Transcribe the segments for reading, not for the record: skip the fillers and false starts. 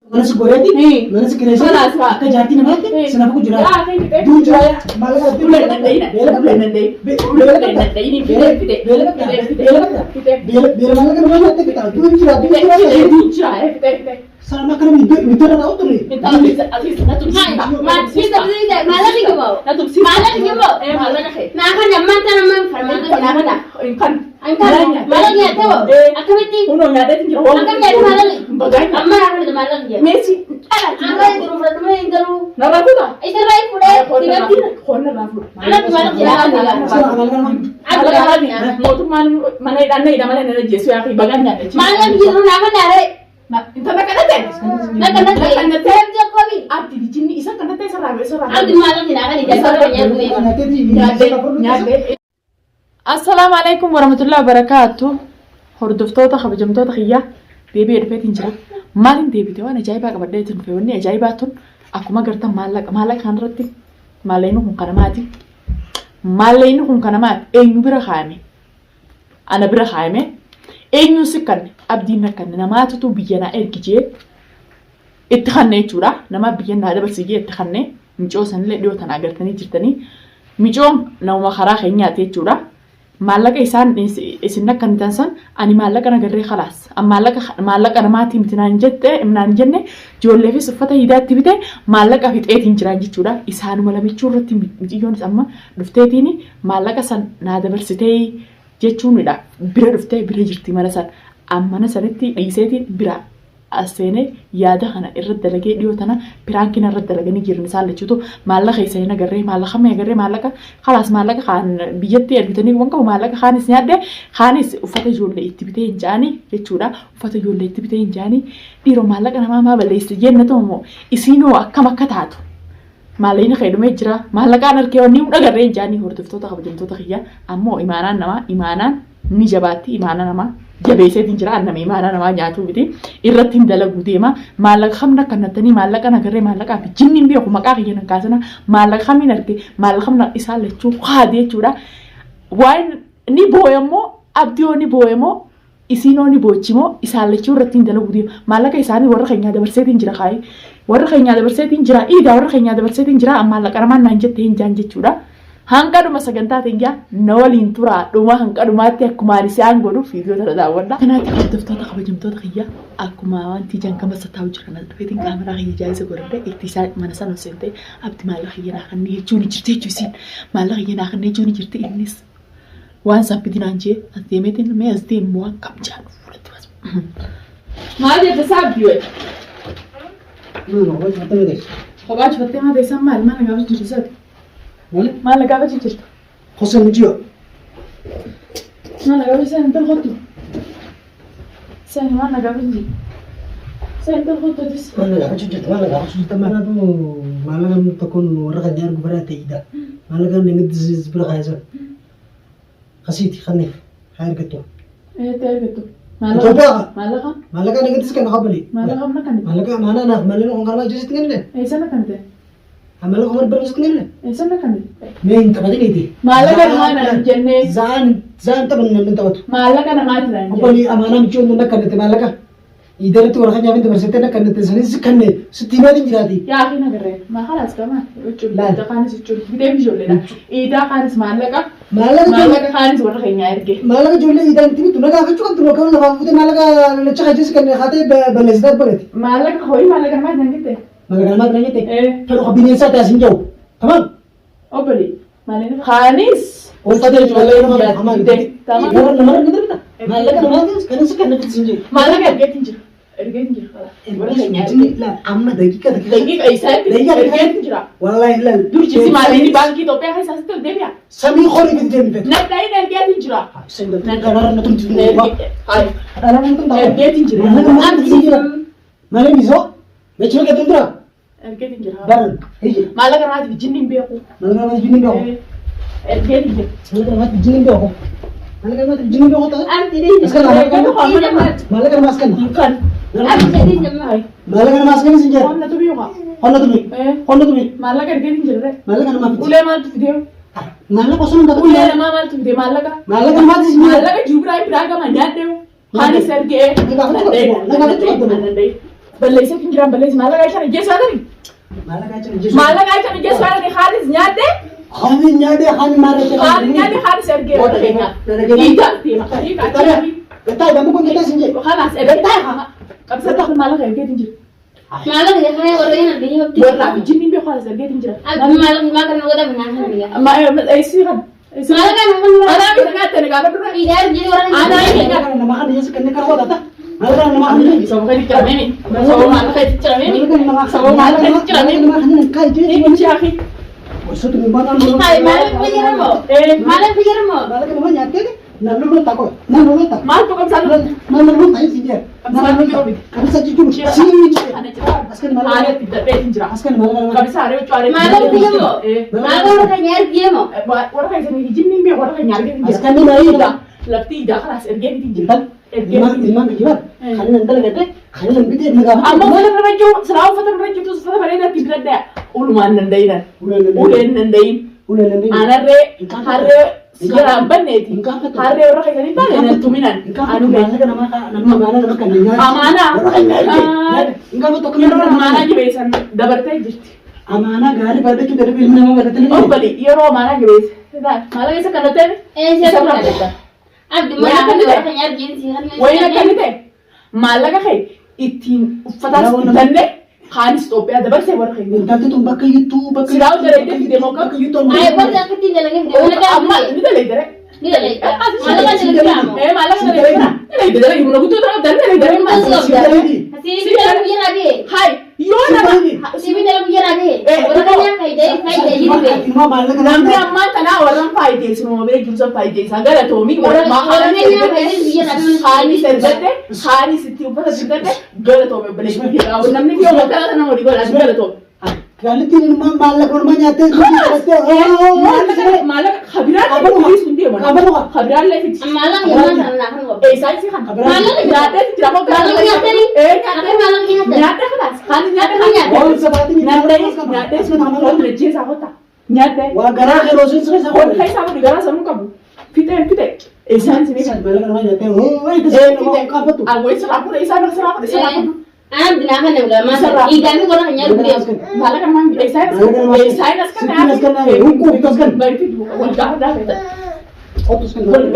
Mana segoreti, mana sekresi, kejati nama, senapa aku jual. Dulu jual, malah bela malah kan mana kita, dulu jual. Sama kan itu ada tahu tuh nih. malah di kebau. Malah nah kan zaman tanam farmasi malah dia tahu. Aku beti. Akan jadi malah. Amma akan jadi malah dia. Messi. Akan itu rumah itu. Nama tu tak? Itu baik pula. Tidak tidak. Corner rafu. Anak malah dia. Mau tu mana ida Jesu yang ibaganya. Malah dia nak ada. Itu nak kena teh. Nak kena teh Jokowi. Abdi di sini isa kena teh serabut. Abdi malah tidak ada di Nyade. Assalamualaikum warahmatullahi wabarakatuh. Hordoftoota kabajamtoota kiyya deebi'ee dhufeetiin jira. Maaliin deebite waan ajaa'ibaa qabadhee tun fe'oonni ajaa'ibaa tun akkuma gartan maallaqa kanarratti maallayni kun kanamaati. Maallayni kun kanamaati eenyu bira kaa'ame? Ana bira kaa'ame eenyu si kanne abdiin akkanne namaatutu biyya naa ergijee itti kanne jechuudha. Nama biyya naa dabarsijee itti kanne micoo sanillee dhiyootan agartanii jirtanii micoon nama karaa keenyaati jechuudha. Maallaqa isaan isin akka nitan san ani maallaqa nagarree khalaas maallaqa namaatiin bitinaan jenne ijoolleefis uffata hidaatti bite maallaqa fixeetiin jiran jechuudha. Isaanuma lamichuu irratti miciyoonis amma dhufteetiin maallaqa san naa dabarsitee jechuunidha. Bira dhuftee bira jirti mana san ammana sanitti dhiiseetiin bira aseenee yaada kana irratti dalagee dhiyootana piraankina irratti dalaganii jiran isaan lachuutu maallaqa isa hin agarree maallaqa khalaas maallaqa kaan biyyatti ergitanii waan qabu maallaqa kaanis nyaadde kaanis uffata ijoollee itti bitee hin jaanii jechuudha. Uffata ijoollee itti bitee hin jaanii dhiiroo maallaqa namaa maa balleessi jennatu immoo isiinoo akkam akka taatu maallayni fayyadamee jira maallaqaan harkee wanni dhagarree hin jaanii hordoftoota kabajamtoota kiyya ammoo imaanaan ni jabaatti imaana namaa jabeeseetiin jira anname imaana namaa nyaatuu biti irratti hin dalagu deema maallaqa kamna kannattanii maallaqa nagarree maallaqaa fi jinniin beeku maqaa kiyyan kaasana maallaqa kamiin arge maallaqa kamna isaan lachuu haadee jechuudha. Waan ni booyammoo abdiyoo ni booyammoo isiinoo ni boochimoo isaan lachuu irratti hin dalagu deema maallaqa isaanii warra keenyaa dabarseetiin jira kaayee warra keenyaa dabarseetiin jira iidaa warra keenyaa dabarseetiin jira maallaqa namaan naan jettee hin jaan jechuudha. Hanqaduma sagantaa teenyaa na waliin turaa dhuma hanqadumaatti akkuma isaan godhu fiidiyoo tana daawwadha. Kanaatti hordoftoota kabajamtoota kiyya akkuma wanti jan kama sataa'u jira kana dhufeetiin kaameraa kiyya jaayisa godhadhe itti isaa mana sana seentee abdi maallaqa kiyya naa kanneen jechuun jirti jechuu isiin maallaqa kiyya naa kanneen jechuun jirti innis waan saffiti naan jee as deemeetiin mee as deemu waan kam jaanu fuulatti basu. Maal jedhe saabdi wayi? Kophaa cufattee maa teessan maal mana gaafa jirtisaati? Maal gaafa jirtu? Hosan mujio. Maal gaafa sen hotu. Sen maal gaafa jirtu? Sen hotu dis. Maal gaafa jirtu mana tu maal gaafa takun warra kanyar gubara teida. Maal gaafa nengat dis bira kaisa. Kasiti khanif hair gitu. Gitu. Maal gaafa nengat dis kan kabeli. Maal gaafa kan? Mana nak maal gaafa orang ramai jisit kan le? Sana kan te. Amal Umar berus kan le? Sana kan? Main tempat ini ti. Malaga mana jenne? Zan teman nanti tempat. Malaga nama itu. Apalagi amanah muncul nak kan te malaga. Idar itu orang kanya minta bersetan nak kan te sana sekan le. Setina di jirati. Ya aku nak keren. Mahalas kama. Ucul. Ida kanis ucul. Kita bisa le. Ida kanis malaga. Malaga kanis orang kaya erge. Malaga jual ida itu tu nak aku cakap tu nak kau nak apa? Malaga lecak aja sekan hati balesdar berat. Malaga kau malaga mana nanti? Malaga mana nanti? Kalau kau bini saya tak sinjau. Tamam? Oh beli. Malaga kanis. Oh tadi jual lagi nama amal. Tamam. Nama kita kita. Malaga nama kan sekan nak sinjau. Malaga erge tinjau. Erge tinjau kalau. Orang kaya erge. Lah, amma dakika. Dakika isa. Dakika erge tinjau. Wallahi lah. Durjisi malaga ini bangki tope hai sasi tu dia. Sami khori bin dem bet. Nak lain erge tinjau. Sendal. Nak nonton tinjau. Hai. Ada nonton tahu. Erge tinjau. Mana tinjau? Mana miso? Macam mana tinjau? Erge tinjau. Baru. Malaga mati jinnin beku. Malaga mati jinnin beku. Erge tinjau. Malaga mati jinnin beku. Malaga mati jinnin beku tahu? Anti deh. Malaga maskan. Bukan. Anti deh jamai. Malaga maskan sinjau. Honda tu biu kah? Honda tu bi. Malaga erge tinjau deh. Malaga nama. Ule mal tu video. Malaga kosong tak? Ule nama mal tu video Malaga. Malaga mati sinjau. Malaga jubrai praga manjat deh. Hani serge. Nandai. balleessa kinjiraan balleessa maallaqa isaan ajjeesaadani. Maallaqa isaan ajjeesaadani haalis nyaadde. Haalis nyaadde haalis maallaqa. Haalis nyaadde haalis ergee wata keenya. Dhiigaa deema dhiigaa. Gataa dambu kun jedhee sin jedhu. Haalas ergee qabsata kun maallaqa ergee tinjira. Maallaqa yakana warra yana biyya hojii. Warra jinni biyya haalas ergee tinjira. Abbi maallaqa nagoota minaan biyya. Eessi kan. Maallaqa nagoota. Anaa biyya nyaatee ni gaafa dura. Idaar jiri warra. Anaa biyya. Nama kan yesu kan kara wata. Maallaqa nama kan. Sabab kan dikirameni. Sabab maallaqa dikirameni. Sabab maallaqa dikirameni. Nama kan kai je. Ini ciaki. Maksud ni mana nama? Hai maallaqa pikir mo. Maallaqa pikir mo. Maallaqa nama nyaate ni. Nalu tak kau. Nalu tak. Maal tu kam satu. Nalu tak sih dia. Nalu tak. Kamu saja cuma sini je. Askan maallaqa. Ada tidak ada tinjira. Askan maallaqa. Kami sehari cuari. Maallaqa pikir mo. Maallaqa warra nyar dia mo. Orang kayak sini jinni biyya orang kayak nyari tinjira. Askan ni mari dah. Lafti dah kelas ergee tinjira. Imam kibar. Kalian nanti kata kalian lebih dia negara. Amma fatan rajul selalu fatan rajul tu fatan mereka tidak ada. Uluman nandainan. Ulen nandain. Anarre harre sekarang benet. Harre orang kayak gini pada nantuminan. Anu nama kan amana. Enggak betul Yang orang mana aja besan dapat aja. Amana gari pada juga ada film nama pada Oh beli, iya orang mana aja bes. Malah bisa kan ada. Siapa kan? Abdi maallaqa warra nyar jinsi. Wayna kan itu. Malah kayak itin fatas danne. Khanis tope ada berse warra kayak. Nanti tuh bakal itu bakal. Siraw dari itu demo kan. Ay warra aku tinggal lagi. Amma ini dah lagi deh. Ni dah lagi. Maallaqa tinggal mo. Malah kan lagi na. Lagi deh lagi mau gitu terus danne lagi deh. Sibi dalam biar abi. Hai, yona. Sibi dalam biar abi. Warra nyar kayak jadi. Namni amma tanaa warran faayidee sinuma bira jirsan faayidee isaa galatoomi warra haani sirbatte haani sitti uffata sirbatte galatoome bilisma jedhaa namni yoo makara kana wali godhaa galatoome. Kalian malah korma nyate. Malah khabiraan leefis hundi mana? Khabiraan leefis. Maallaqa yaman anak kan. Saya sih kan. Maallaqa nyate jiraaf Maallaqa nyate ni. Maallaqa nyate. Nyate kan? Haani nyate kan? Oh seperti ini. Nyate sebenarnya orang lejeh sakota. Nyate. Wah garah kerosin sih Kon kai sama di gara sama kamu. Fite. Esan sini kan. Malah korma nyate. Oh itu sih apa tuh? Aku itu selaku deh, saya selaku. Anak dinakan yang udah masak. Ikan itu orang nyar dia. Malah kan mang saya naskan hukum itu kan. Baru itu wal gafda. Oh terus kan. Wal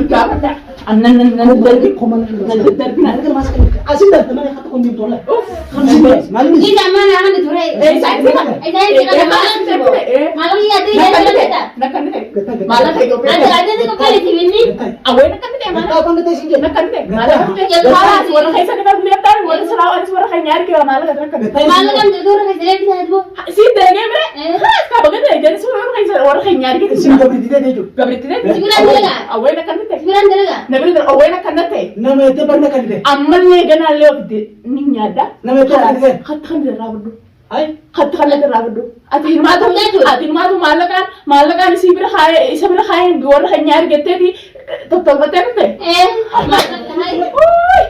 gafda. Annan dari koman. dari Kan masuk asin dah teman kata kunci tolak. Malu Ini zaman akan diture. saya Malah iya dia Nakkan malah kayak gitu. ada tuh kali di sini. Awalnya nakkan deh mana? Tahu kan kita sih. Nakkan malah malah suara kayak sana kan lihat kan, selalu ada suara kayak nyari ke malah nakkan. Malah kan itu orang kayak dia tuh. Si denge bre. Kau bagai jadi suara kayak nyari gitu. Sini gak berhenti deh juga. Gak berhenti deh. Siguran dalaga. Awalnya nakkan deh. Siguran dalaga. Nabi itu awalnya nakkan deh. Nama itu pernah kan deh. Amalnya gana lewat deh. Nih nyada. Nama itu kan deh. Katakan deh rabu. Ay, Katakan deh rabu. Atin matu malakan si berkhaya dua orang nyari gitu di total betul deh.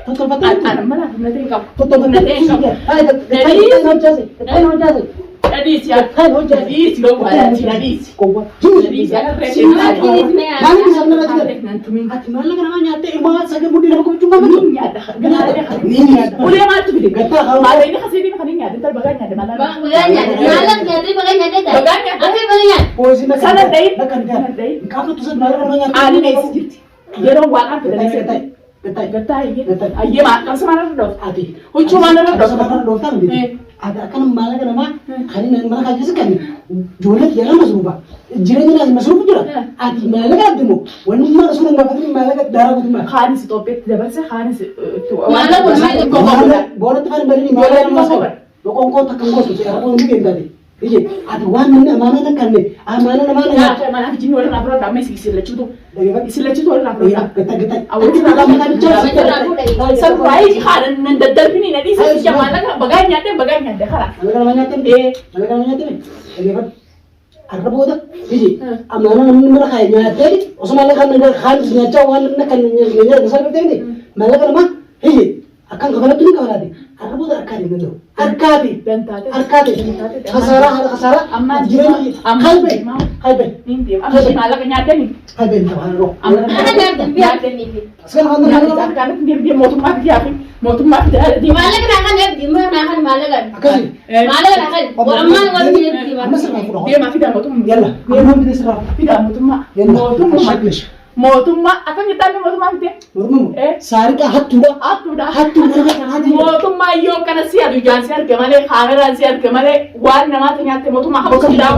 total betul. Anak mana? Nanti kau. Total betul. Ay, Jadi siapa? Jadi siapa? Jadi Mana bisa ngerti kan? Ati malah kan namanya ate emas saja budi nama kau cuma betul. Ini Boleh matu gitu. Gata kalau Malah ini kasih ini makan ini ada ntar baganya ada malah. Baganya. Malah nyari baganya deh. Baganya. Apa baganya? posisi nak Sana deh. Nak kan dia. Kamu tuh sebenarnya namanya Ani nih sih. Dia orang wakan kita nih Getai. Getai. Getai. Getai. Ayo makan semana dong. Ati. Cuma mana Ada dong. sebenarnya dokter gitu. Ada kan malah kan nama hari ini malah kaji sekali. Jualan dia kan masuk pak. Jiran masuk pun jualan. Ati malah kan demo. Wani malah sudah nggak pasti malah kan darah gitu mah. Khanis topet dapat sih khanis. Malah boleh itu Boleh tuh kan beri ni malah kan masuk. Lokong kau tak kangkos tuh. Aku ini kan tadi. Iya. Ati wan mana kan ni. Mana mana. Ya, mana hiji orang lapor damai sih sila cutu. Sila cutu orang lapor. Iya. Getai. Awal itu Kalau dalam mana bicara surprise kharan nendal ini nanti sih malah baganya deh khalas. Malah kan namanya tim. Malah kan namanya tim. Iya kan. Arab udah. Iya. Amana namanya kayaknya tadi. Usman kan nggak kan nyacawan kan nanya besar betul ini. Malah kan mah. Iya. akan kafanatu ni kafanati arbu arkadi nado arkadi arkadi khasara hal khasara amma qalbi qalbi ninti amma malaka nyaatani qalbi tabharo Ana nyaatani askan handu nyaatani kan dia motumma diafi motumma di malaga na kan di mana kan malaga akali malaga na kan amma wani di amma sirra fudo dia ma fida motum yalla amma bi sirra fida motumma yalla motumma shaklish motumma akan kita motumma fide murmum sarika hattuda hattuda motumma yo kana si adu jansi ar gamale khagara si ar gamale wan nama tanyate motumma habo sida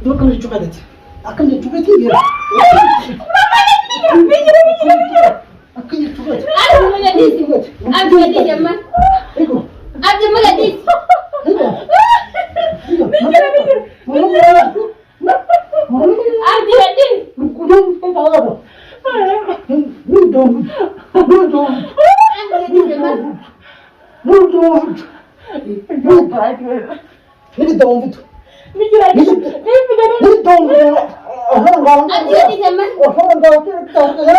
do kan chukadati akan chukati yalla akan chukati Aduh muladis aduh di zaman ego aduh muladis ego mikir aduh aduh kudum pawado Nudum. Nudum. di zaman Nudum. Ini dong itu. mikir Ini dong. Orang orang. aduh di zaman Orang orang kita ya.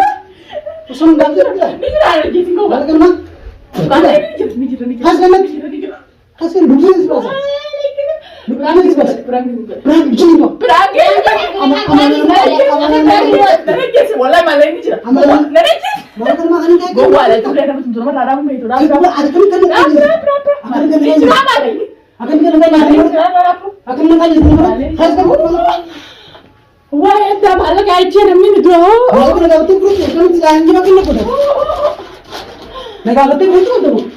Usul ganti kita. mikir ada gitu kok Balik kan? mikir Has kan? Has kan dulu sih bahasa. kurang Berang begini dong. berage wallahi malah ini jira Balik kan makan kayak gue wala itu udah dapat cuma ada aku itu Itu ada kan akan kan akan makan itu has kan wah ada malah kayak cina ini tuh kalau kita dapetin terus kan tidak hanya makan apa dah dapetin itu tuh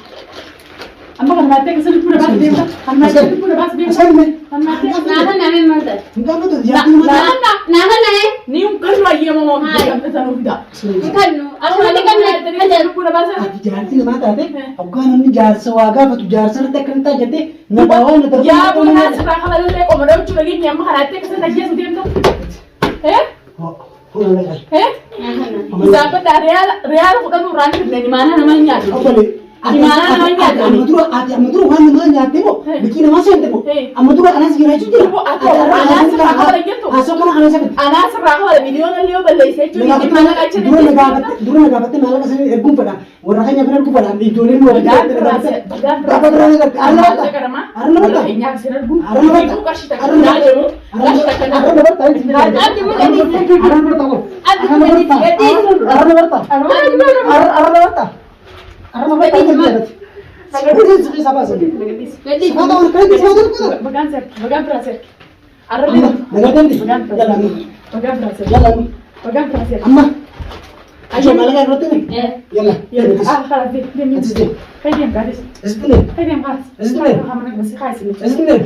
amma kan mati kesel pura bas dia kan mati pura bas dia asal nih kan mati nahan nami mata enggak betul jadi mana nahan nae ni un kan lagi yang mau kan sanu tidak kan aku nanti kan ada pura bas jadi mata teh aku kan ini jar sewaga atau jar serta kenta jadi nabawa na ya bukan serah kalau le ko mau cuma lagi yang mati kesel lagi sudah itu oh lagi bisa apa real udah nuran di mana namanya apa nih Gimana namanya? Amadura wan namanya temo bikin masih temo Amadura anak segera itu dia anak serah kalau gitu asal kan anak sakit anak serah kalau video nanti lo beli saya cuma di mana kaca dulu nggak malah kesini ergum pada orang kaya benar pada di dunia lu ada berapa berani kan arna berapa ini harus ergum arna berapa itu kasih tak arna berapa arna berapa aduh muladis arna berapa aduh muladis arna berapa arna berapa Arma vai ter que ver. Isso que sabe assim. Sabe da hora que isso tudo. Bagan prazer. Negatif di. Jalan. Bagan prazer. Jalan. Bagan prazer. Amma. Ayo malah roti nih. Yalla. Ah, kalau dia ni. Kayak dia gadis. Isbini. Kayak dia mas. Isbini. Kamu nak masih kasih ni. Isbini.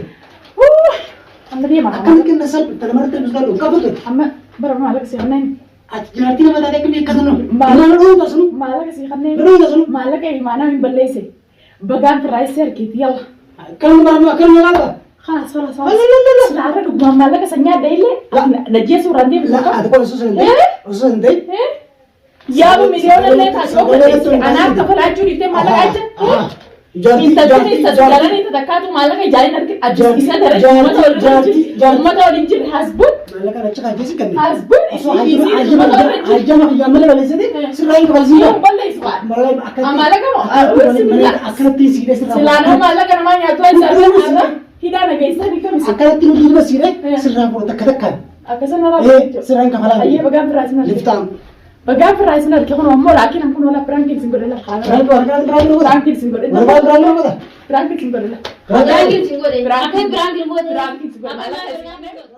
Anda dia mana? Akan kan nasal tanamar terus kan. Kamu tuh. Amma baru malah kesini nen. Ajati nama tadi kami kasano. Mana lu kasano? Malah kesini kan nen. Lu kasano. Malah kayak mana min belese. Bagan prazer gitu ya. Kalau mana kan mana? خلاص سلارة لقمة مالك سنيا ديلي نجيه سوران دي لا هذا كله سوسن دي سوسن دي يا ابو مليون اللي تاسوق انا كفل اجوري تي مالك اجا جارتي جارتي تدكاتو مالك جاي نرك اجي سدر ما تقول انت حسبون مالك انا تشكا جيسي كان حسبون اجا ما يعمل ولا سدي سراي كبلزي والله يسوع مالك مالك ما اكلتي سيده سلانه مالك انا ما يعطوا Hidana guys, tadi kami akan tinggal di masjid serang pun tak kedekan. Akasan orang. Serang kapalan. Aye, bagan perasaan. Liftam. Bagan perasaan ada kau mau lagi nak pun orang perangkil singgul lah. Perangkil singgul. Perangkil singgul lah. Berangkil singgul. Berangkil singgul. Perangkil singgul.